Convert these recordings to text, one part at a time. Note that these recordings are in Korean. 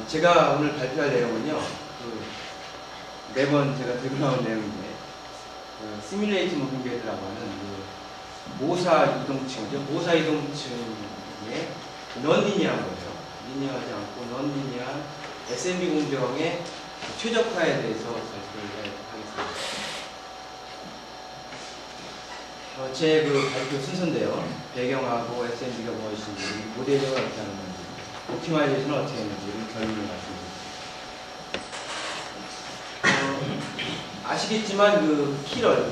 제가 오늘 발표할 내용은요, 매번 제가 들고 나온 내용인데, 시뮬레이트 무빙 베드라고 하는 모사 이동층이죠. 모사 이동층의 넌리니어한 거죠. 리니어하지 않고 넌리니어한 SMB 공정의 최적화에 대해서 발표를 하겠습니다. 제 발표 순서인데요. 배경하고 SMB가 무엇인지, 모델링을 어떻게 하는 건지, 옵티마이제이션을 어떻게 했는지 결론을 말씀드리겠습니다. 아시겠지만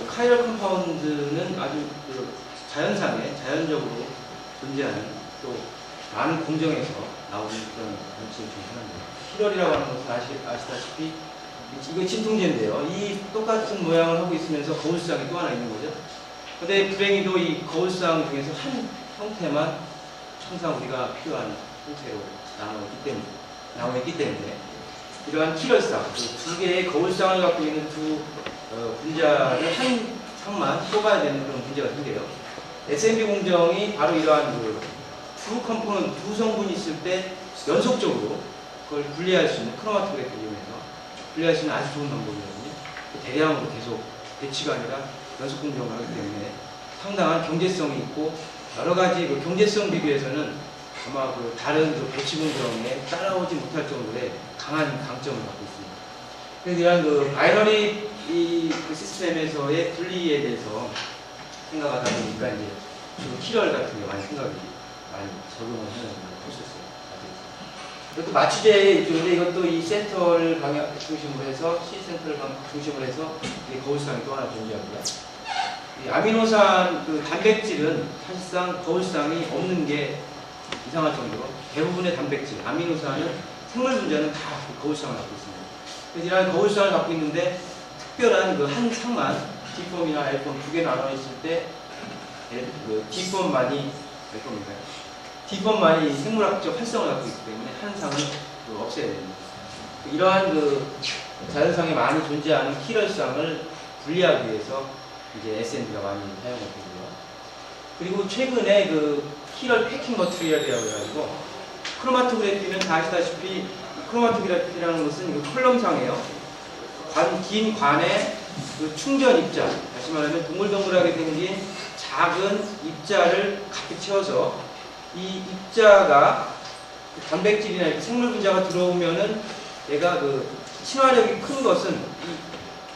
카이럴 컴파운드는 아주 자연상에 자연적으로 존재하는 또 많은 공정에서 나오는 그런 물질 중 하나입니다. 키럴이라고 하는 것은 아시다시피 이거 진통제인데요. 이 똑같은 모양을 하고 있으면서 거울상이 또 하나 있는 거죠. 근데 불행히도 이 거울상 중에서 한 형태만 항상 우리가 필요한 형태로 나오기 때문에 이러한 키럴상, 두 개의 거울상을 갖고 있는 두 분자를 한 상만 뽑아야 되는 그런 문제가 생겨요. SMB 공정이 바로 이러한 두 컴포넌트, 두 성분이 있을 때 연속적으로 그걸 분리할 수 있는 크로마토그래피를 이용해서 분리할 수 있는 아주 좋은 방법이거든요. 대량으로 계속 배치가 아니라 연속 공정을 하기 때문에 상당한 경제성이 있고 여러 가지 경제성 비교에서는 아마 다른 배치 공정에 따라오지 못할 정도의 강한 강점을 갖고 있습니다. 그래서 이런 바이너리 시스템에서의 분리에 대해서 생각하다 보니까 이제 키럴 같은 게 많이 적용을 하는 프로세스가 되겠습니다. 이것도 마취제의 일종인데 이것도 이 센터를 중심으로 해서 C 센터를 중심으로 해서 거울상이 또 하나 존재하고요. 이 아미노산 단백질은 사실상 거울상이 없는 게 이상할 정도로 대부분의 단백질, 아미노산은 생물 분자는 다 거울상을 갖고 있습니다. 그래서 이런 거울상을 갖고 있는데 특별한 한 상만 D폼이나 L폼 두 개 나눠 있을 때 D폼만이 몇 폼인가요? D폼만이 생물학적 활성을 갖고 있기 때문에 한 상은 없애야 됩니다. 이러한 자연상에 많이 존재하는 키럴상을 분리하기 위해서 이제 SMB가 많이 사용되고요. 그리고 최근에 키럴 패킹 머티리얼이라고 해가지고 크로마토그래피는 다 아시다시피 크로마토그래피라는 것은 컬럼상이에요. 긴 관에 충전 입자, 다시 말하면 동글동글하게 생긴 작은 입자를 가득 채워서 이 입자가 단백질이나 생물 분자가 들어오면은 얘가 친화력이 큰 것은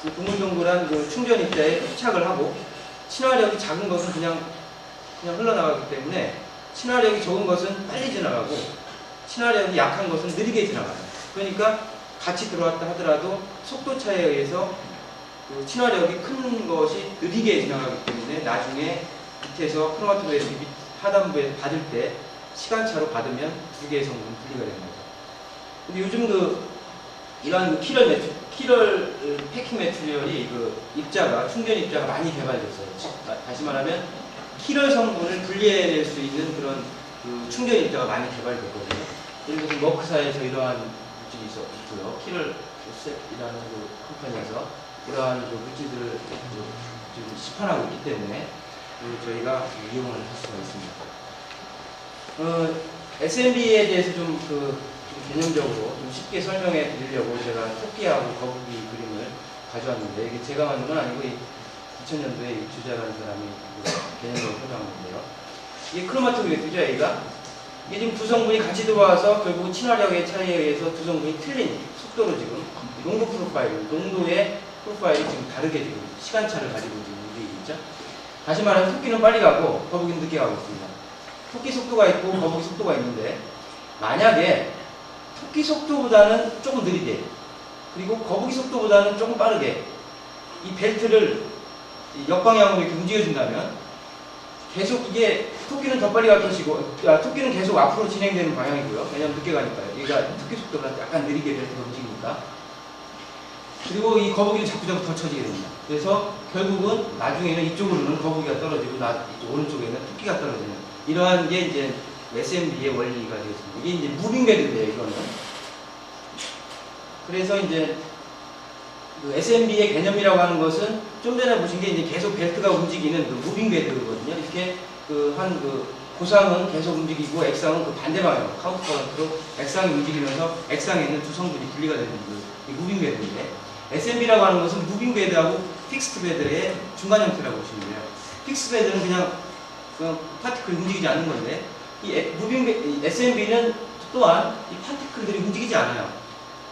이 동글동글한 충전 입자에 부착을 하고 친화력이 작은 것은 그냥 흘러나가기 때문에 친화력이 적은 것은 빨리 지나가고 친화력이 약한 것은 느리게 지나가요. 그러니까 같이 들어왔다 하더라도 속도 차이에 의해서 친화력이 큰 것이 느리게 지나가기 때문에 나중에 밑에서 크로마토그래피 하단부에 받을 때 시간차로 받으면 두 개의 성분 분리가 되는 거죠. 근데 요즘 이러한 키럴 패킹 매트리얼이 입자가 충전 입자가 많이 개발됐어요. 다시 말하면 키럴 성분을 분리해낼 수 있는 그런 충전 입자가 많이 개발됐거든요. 예를 들어서 머크사에서 이러한 물질이 있고요. 키럴셋이라는 컴퍼니에서 이러한 물질들을 지금 시판하고 있기 때문에 저희가 이용을 할 수가 있습니다. SMB에 대해서 좀 개념적으로 좀 쉽게 설명해 드리려고 제가 토끼하고 거북이 그림을 가져왔는데 이게 제가 만든 건 아니고 2000년도에 주자라는 사람이 개념적으로 설명하는데요. 이게 크로마토그래피죠, 이게 지금 두 성분이 같이 들어와서 결국 친화력의 차이에 의해서 두 성분이 틀린 속도로 지금 농도 프로파일, 농도의 프로파일이 지금 다르게 지금 시간차를 가지고 지금 움직이고 있죠. 다시 말하면 토끼는 빨리 가고 거북이는 늦게 가고 있습니다. 토끼 속도가 있고 거북이 속도가 있는데 만약에 토끼 속도보다는 조금 느리게 그리고 거북이 속도보다는 조금 빠르게 이 벨트를 역방향으로 이렇게 움직여준다면 계속 이게 토끼는 더 빨리 갈 것이고 토끼는 계속 앞으로 진행되는 방향이고요. 왜냐하면 늦게 가니까요. 얘가 토끼 속도보다 약간 느리게 벨트가 움직이니까. 그리고 이 거북이는 자꾸 더 처지게 됩니다. 그래서 결국은 나중에는 이쪽으로는 거북이가 떨어지고 오른쪽에는 토끼가 떨어지는 이러한 게 이제 SMB의 원리가 되겠습니다. 이게 이제 무빙 배드인데요, 이거는. 그래서 이제 SMB의 개념이라고 하는 것은 좀 전에 보신 게 이제 계속 벨트가 움직이는 무빙 배드거든요. 이렇게 고상은 계속 움직이고 액상은 그 반대 방향으로 카운터 커런트로 액상이 움직이면서 액상에 있는 두 성분이 분리가 되는 이 무빙 배드인데 SMB라고 하는 것은 무빙 배드하고 픽스드 배드의 중간 형태라고 보시면 돼요. 픽스드 배드는 그냥 파티클이 움직이지 않는 건데 이 SMB는 또한 이 파티클들이 움직이지 않아요.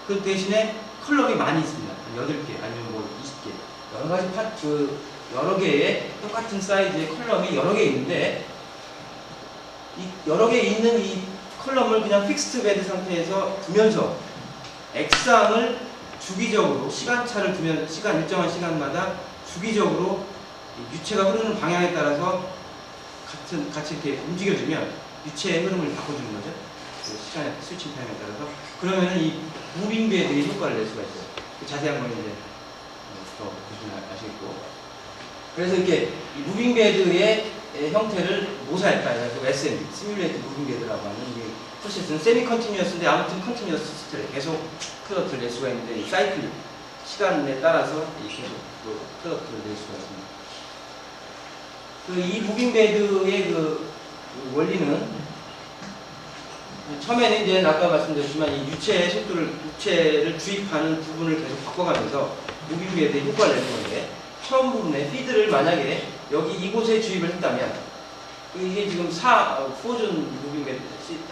그 대신에 컬럼이 많이 있습니다. 8개 아니면 뭐 20개 여러 가지 여러 개의 똑같은 사이즈의 컬럼이 여러 개 있는데 이 여러 개 있는 이 컬럼을 그냥 픽스드 베드 상태에서 두면서 액상을 주기적으로 시간차를 두면 일정한 시간마다 주기적으로 유체가 흐르는 방향에 따라서 같이 이렇게 움직여주면 유체의 흐름을 바꿔주는 거죠. 그 시간의 스위칭 타임에 따라서 그러면은 이 무빙 베드의 효과를 낼 수가 있어요. 자세한 건 이제 더 보시면 아시겠고. 그래서 이렇게 이 무빙 베드의 형태를 모사했다. 그 SMB, 시뮬레이트 무빙 베드라고 하는 이 프로세스는 세미 컨티뉴어스인데 아무튼 컨티뉴어스 시스템 계속 프로덕트를 낼 수가 있는데 이 사이클 시간에 따라서 계속 프로덕트를 낼 수가 있습니다. 이 무빙 베드의 그 원리는 처음에는 이제 아까 말씀드렸지만 이 유체를 주입하는 부분을 계속 바꿔가면서 무빙 베드의 효과를 내는 건데 처음 부분에 피드를 만약에 여기 이곳에 주입을 했다면 이게 지금 포존 무빙 베드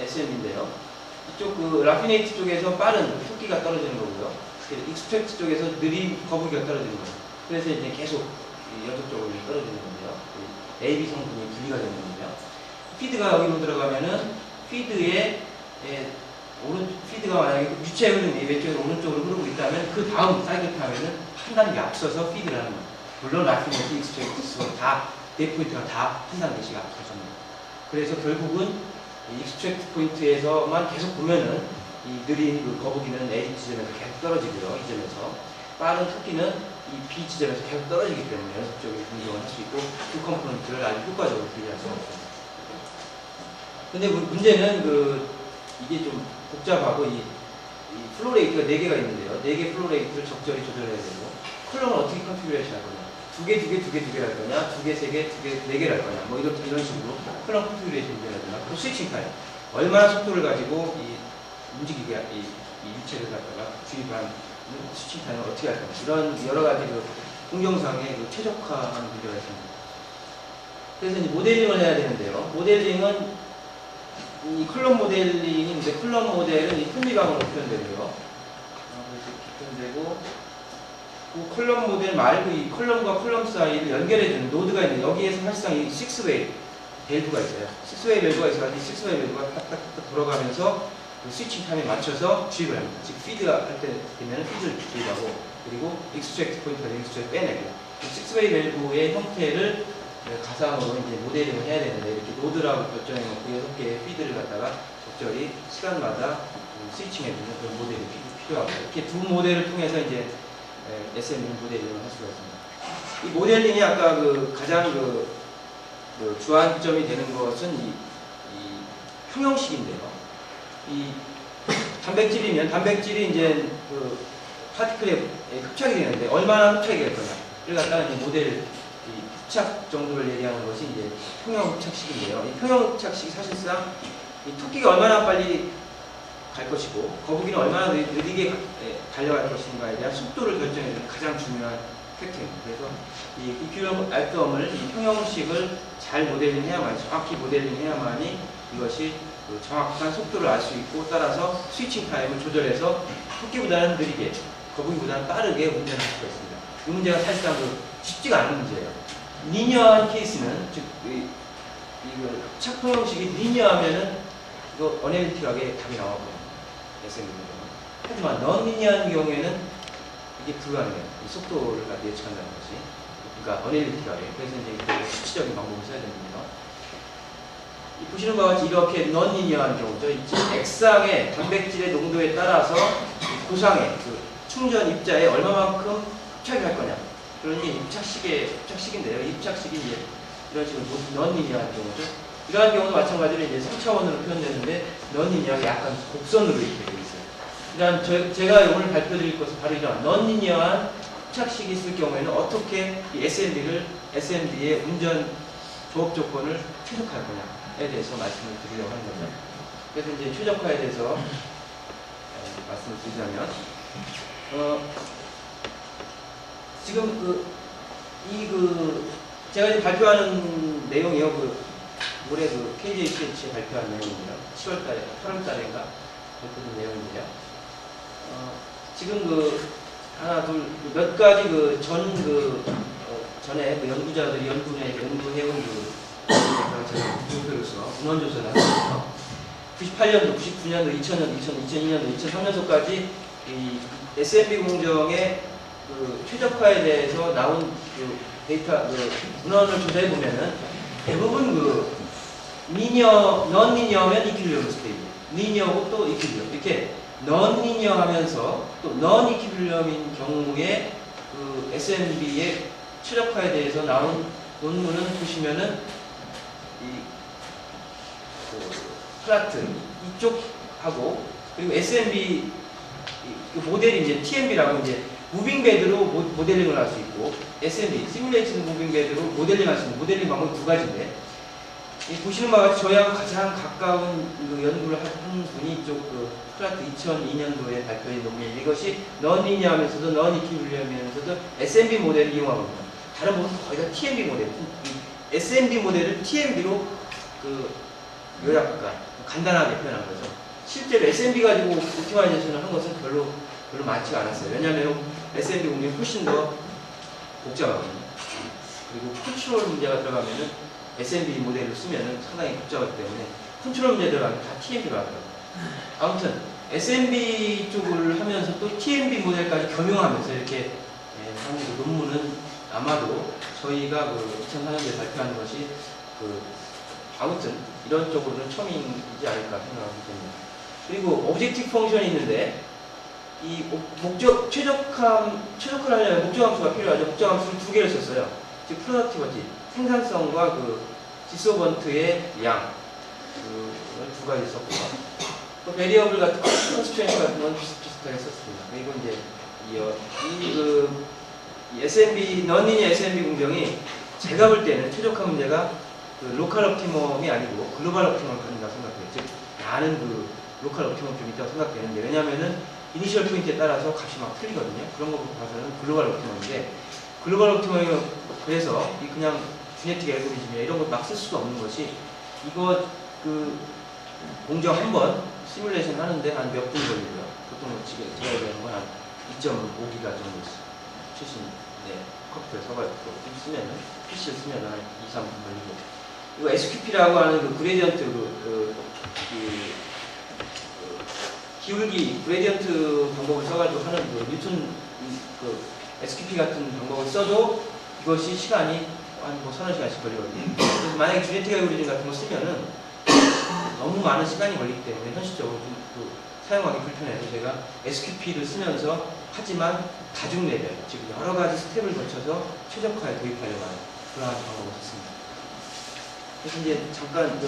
SM인데요. 이쪽 그 라피네이트 쪽에서 빠른 흡기가 떨어지는 거고요. 익스트랙트 쪽에서 느린 거북이가 떨어지는 거예요. 그래서 이제 계속 연속적으로 떨어지는 건데요. AB 성분이 분리가 되는 건데요. 피드가 여기로 들어가면은 피드가 만약에 유체 흐름이 왼쪽에서 오른쪽으로 흐르고 있다면 그 다음 사이클 타면은 한 단계 앞서서 피드를 하는 거예요. 물론 라피네이트, 익스트랙트 다 네 포인트가 다 한 단계씩 앞서집니다. 그래서 결국은 익스트랙트 포인트에서만 계속 보면은 이 느린 그 거북이는 A 지점에서 계속 떨어지고요. 이 점에서 빠른 토끼는 이 B 지점에서 계속 떨어지기 때문에 연속적인 공격을 할 수 있고 두 컴포넌트를 아주 효과적으로 분리할 수가 있습니다. 근데 문제는 이게 좀 복잡하고 이 플로레이트가 4개가 있는데요. 4개 플로레이트를 적절히 조절해야 되고 컬럼을 어떻게 컨피규레이션 할 거냐 2개 할 거냐 2개, 3개, 4개를 할 거냐 뭐 이런 식으로 컬럼 컨피규레이션 문제가 되나 또 스위칭 타임 얼마나 속도를 가지고 이 움직이게 이 유체를 갖다가 주입한 스위칭 타임을 어떻게 할 거냐 이런 여러 가지 공정상의 최적화하는 문제가 있습니다. 그래서 이제 모델링을 해야 되는데요. 모델링은 이 컬럼 모델링인데 컬럼 모델은 이 편미방으로 표현되고요. 그래서 이렇게 표현되고 그 컬럼 모델 말고 이 컬럼과 컬럼 사이를 연결해주는 노드가 있는 여기에서 사실상 이 6웨이 밸브가 있어요. 6웨이 밸브가 있어서 이 6웨이 밸브가 탁탁탁 돌아가면서 그 스위칭 타임에 맞춰서 주입을 합니다. 즉 피드가 할 때 되면 피드를 주입하고 그리고 익스트랙트 포인트가 익스트랙트 빼내고 6웨이 밸브의 형태를 가상으로 이제 모델링을 해야 되는데 이렇게 노드라고 결정해놓고 6개의 피드를 갖다가 적절히 시간마다 스위칭해주는 그런 모델이 필요하고 이렇게 두 모델을 통해서 이제 SMB 모델링을 할 수가 있습니다. 이 모델링이 아까 가장 주안점이 되는 것은 이 평형식인데요. 이 단백질이 이제 파티클에 흡착이 되는데 얼마나 흡착이 될 거냐를 갖다가 이제 모델 흡착 정도를 얘기하는 것이 이제 평형 흡착식인데요. 이 평형 흡착식이 사실상 이 토끼가 얼마나 빨리 갈 것이고 거북이는 얼마나 느리게 달려갈 것인가에 대한 속도를 결정해주는 가장 중요한 팩트입니다. 그래서 이 이큐럼 알트엄을 이 평형식을 잘 모델링해야만 정확히 모델링해야만이 이것이 정확한 속도를 알 수 있고 따라서 스위칭 타임을 조절해서 토끼보다는 느리게 거북이보다는 빠르게 운전할 수가 있습니다. 이 문제가 사실상 쉽지가 않은 문제예요. 리니어한 케이스는 즉 착평형식이 리니어하면은 이거 어널리틱하게 답이 나와버려요. SM입니다. 하지만 넌리니어한 경우에는 이게 불가능해요. 이 속도를 예측한다는 것이. 그러니까 어널리틱하게. 그래서 이제 수치적인 방법을 써야 됩니다. 보시는 바와 같이 이렇게 넌리니어한 경우죠. 액상의 단백질의 농도에 따라서 고상의 충전 입자에 얼마만큼 흡착이 할 거냐. 그런 게 입착식인데요. 입착식이 이제 이런 식으로 넌리니어한 경우죠. 이러한 경우도 마찬가지로 이제 3차원으로 표현되는데 넌리니어가 약간 곡선으로 이렇게 되어 있어요. 이런 제가 오늘 발표드릴 것은 바로 이런 넌리니어한 흡착식이 있을 경우에는 어떻게 이 SMB의 운전 조업 조건을 최적화할 거냐. 대해서 말씀을 드리려고 하는 거죠. 그래서 이제 최적화에 대해서 말씀을 드리자면, 지금 제가 이제 발표하는 내용이요, 올해 KJCH에 발표한 내용입니다. 7월달에, 8월달인가 발표된 내용인데요. 지금 하나, 둘, 몇 가지 전에 연구자들이 연구해온 제가 문헌조사를 하면서 98년도, 99년도, 2000년도, 2002년도, 2003년도까지 이 SMB 공정의 최적화에 대해서 나온 데이터, 문헌을 조사해 보면은 대부분 non-linear면 이퀄리brium 스테이지, linear고 또 이퀄리brium, 이렇게 non-linear 하면서 또 non-equilibrium인 경우에 SMB의 최적화에 대해서 나온 논문은 보시면은 플라트 이쪽하고, 그리고 SMB 모델이 이제 TMB라고 이제 무빙 베드로 모델링을 할 수 있고, SMB 시뮬레이션 무빙 베드로 모델링 할 수 있는 모델링 방법이 두 가지인데, 보시는 바와 같이 저희하고 가장 가까운 연구를 한 분이 이쪽 플라트 2002년도에 발표된 논문인데, 이것이 non-linear 하면서도 non-equilibrium이면서도 SMB 모델을 이용하고 있습니다. 다른 부분은 거의 다 TMB 모델, SMB 모델을 TMB로 요약과 간단하게 표현한 거죠. 실제로 SMB 가지고 옵티마이제이션을 한 것은 별로 많지가 않았어요. 왜냐하면 SMB 공정이 훨씬 더 복잡하거든요. 그리고 컨트롤 문제가 들어가면은 SMB 모델을 쓰면은 상당히 복잡하기 때문에 컨트롤 문제 들어가면 다 TMB로 하더라고요. 아무튼 SMB 쪽을 하면서 또 TMB 모델까지 겸용하면서 이렇게 한 논문은 아마도 저희가 2004년도에 발표한 것이 아무튼 이런 쪽으로는 처음이지 않을까 생각하기 때문에. 그리고 오브젝티브 펑션이 있는데, 이 최적화를 하려면 목적함수가 필요하죠. 목적함수를 두 개를 썼어요. 즉 프로덕티비티, 생산성과 디소번트의 양, 두 가지 썼고요. 또 베리어블 같은 컨스트레인트 같은 건 비슷하게 썼습니다. 그리고 이제 이 SMB non-linear SMB 공정이 제가 볼 때는 최적화 문제가 로컬 옵티멈이 아니고 글로벌 옵티멈을 가진다고 생각해요. 즉 많은 로컬 옵티멈이 좀 있다고 생각되는데, 왜냐하면은 이니셜 포인트에 따라서 값이 막 틀리거든요. 그런 거 봐서는 글로벌 옵티멈인데, 글로벌 옵티멈이 그래서 그냥 주네틱 알고리즘이나 이런 거 막 쓸 수도 없는 것이, 이거 공정 한 번 시뮬레이션 하는데 한 몇 분 걸리고요. 보통 지금 제가 되는 건 한 2.5기가 정도 최신 컴퓨터에 서가지고 쓰면은 PC를 쓰면 한 2, 3분 걸리고. 이거 SQP라고 하는 그레디언트 기울기 그레디언트 방법을 써가지고 하는 뉴턴 SQP 같은 방법을 써도 이것이 시간이 한 서너 시간씩 걸리거든요. 그래서 만약에 주네틱 알고리즘 같은 거 쓰면은 너무 많은 시간이 걸리기 때문에 현실적으로 좀 사용하기 불편해서 제가 SQP를 쓰면서, 하지만 다중 레벨, 즉 여러 가지 스텝을 거쳐서 최적화에 도입하려고 하는 그러한 방법을 썼습니다. 그래서 이제 잠깐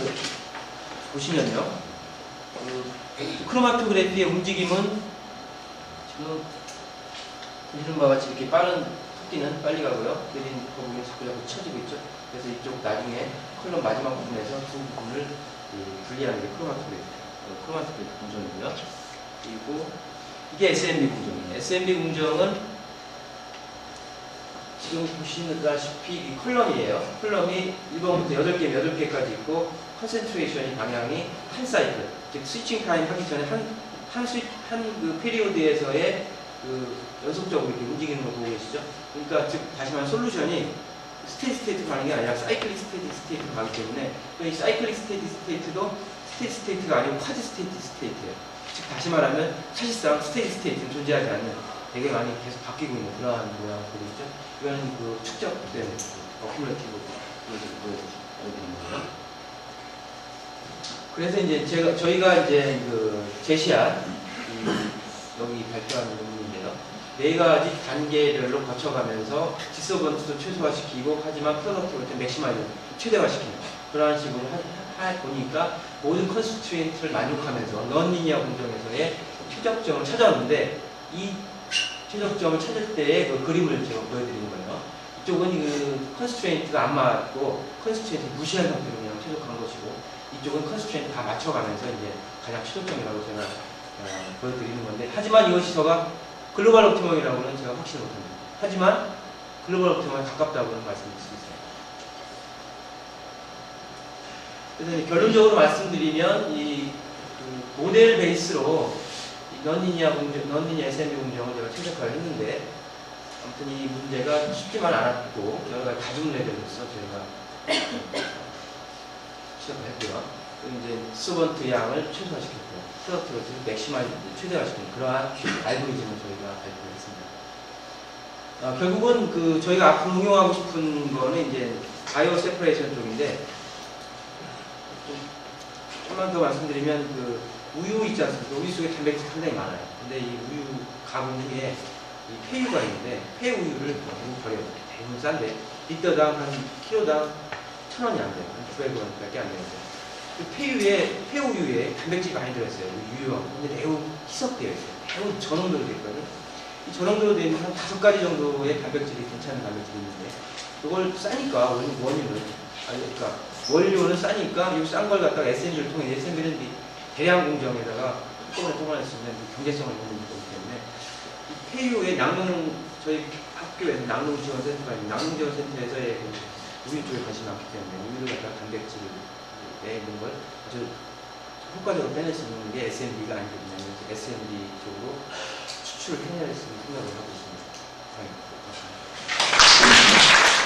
보시면요, 크로마토그래피의 움직임은 지금 보시는 바와 같이 이렇게 빠른 토끼는 빨리 가고요. 느린 거 보면 자꾸 쳐지고 있죠. 그래서 이쪽 나중에 컬럼 마지막 부분에서 두 부분을 분리하는 게 크로마토그래피 공정이고요. 그리고 이게 SMB 공정이에요. SMB 공정은 지금 보시다시피 이 컬럼이에요. 컬럼이 1번부터 8개까지 있고, 컨센트레이션이 방향이 한 사이클, 즉 스위칭 타임 하기 전에 한 피리오드에서의 연속적으로 이렇게 움직이는 거 보고 계시죠? 그러니까 즉 다시 말하면 솔루션이 스테이트 가는 게 아니라 사이클릭 스테이트로 가기 때문에, 이 사이클릭 스테이트도 스테이트가 아니고 쿼지 스테이트예요. 즉 다시 말하면 사실상 스테이트는 존재하지 않는, 되게 많이 계속 바뀌고 있는 그러한 모양을 보고 있죠. 이거는 축적된 어큐뮬레이티브 보여드리는 거예요. 그래서 이제 저희가 이제 제시한 여기 발표하는 논문인데요. 4가지 단계별로 거쳐가면서 디소번트도 최소화시키고, 하지만 프로덕티브를 맥시마이즈 최대화시키는 그러한 식으로 보니까 모든 컨스트레인트를 만족하면서 non-linear 공정에서의 최적점을 찾아왔는데, 이 최적점을 찾을 때의 그림을 제가 보여드리는 거예요. 이쪽은 컨스트레인트가 안 맞고 컨스트레인트 무시한 상태로 그냥 최적화한 것이고, 이쪽은 컨스트레인트 다 맞춰가면서 이제 가장 최종적이라고 제가 보여드리는 건데, 하지만 이것이 제가 글로벌 옵티멈이라고는 제가 확신을 못합니다. 하지만 글로벌 옵티멈에 가깝다고는 말씀드릴 수 있어요. 그래서 결론적으로 말씀드리면 그 모델 베이스로 넌리니어 SMB 공정을 제가 최적화를 했는데, 아무튼 이 문제가 쉽지만 않았고 여러 가지 다중 레벨로서 저희가 시작을 했고요. 이제 서번트 양을 최소화시켰고 프로덕트를 맥시마이즈 최대화시키는 그러한 알고리즘을 저희가 발표했습니다. 결국은 그 저희가 앞으로 응용하고 싶은 거는 이제 바이오 세퍼레이션 쪽인데, 좀만 더 말씀드리면 그 우유 있지 않습니까? 우유 속에 단백질이 상당히 많아요. 근데 이 우유 가공 후에 이 폐유가 있는데 폐우유를 대부분 버려요. 대부분 싼데 리터당 한 킬로당 1,000원이 안 돼요. 한 900원밖에 안 되는데 그 폐우유에 단백질이 많이 들어있어요. 유유하고. 근데 매우 희석되어 있어요. 매우 저농도로 되어 있거든요. 이 저농도로 되어 있는 한 5가지 정도의 단백질이 괜찮은 단백질이 있는데, 그걸 싸니까 그러니까 원료는 싸니까 이 싼 걸 갖다가 SMB를 통해, SMB는 대량 공정에다가 한꺼번에 수 있는 경제성을 있는 거기 때문에 이 폐유의 저희 학교에서 낙농지원센터가 있는 낙농지원센터에서의 우유 쪽에 관심이 많기 때문에 우유를 갖다가 단백질에 있는 걸 아주 효과적으로 빼낼 수 있는 게 SMB가 아니거든요. SMB 쪽으로 추출을 해낼 수 있는 생각을 하고 있습니다.